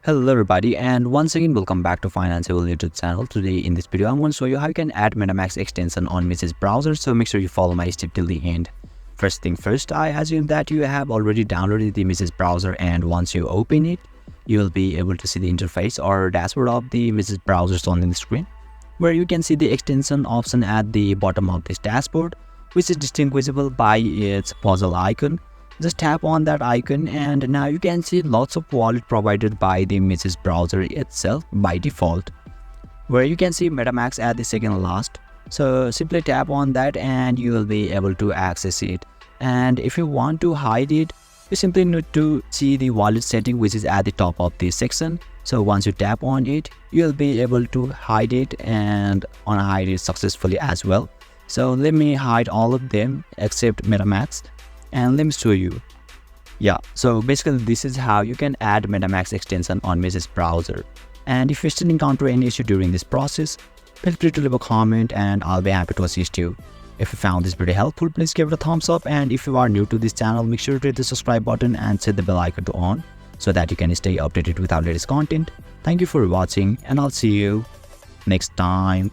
Hello everybody, and once again welcome back to Financeable YouTube channel. Today in this video I'm going to show you how you can add MetaMask extension on Mrs. Browser, so make sure you follow my step till the end. First thing first, I assume that you have already downloaded the Mrs. Browser, and once you open it you will be able to see the interface or dashboard of the Mrs. Browser on the screen, where you can see the extension option at the bottom of this dashboard, which is distinguishable by its puzzle icon. Just tap on that icon and now you can see lots of wallet provided by the Mrs. Browser itself by default, where you can see MetaMask at the second last. So simply tap on that and you will be able to access it. And if you want to hide it, you simply need to see the wallet setting, which is at the top of this section. So once you tap on it, you'll be able to hide it and unhide it successfully as well. So let me hide all of them except MetaMask. And let me show you. So basically this is how you can add MetaMask extension on Mrs. Browser. And if you still encounter any issue during this process, feel free to leave a comment and I'll be happy to assist you. If you found this video helpful, please give it a thumbs up, and if you are new to this channel, make sure to hit the subscribe button and set the bell icon to on so that you can stay updated with our latest content. Thank you for watching and I'll see you next time.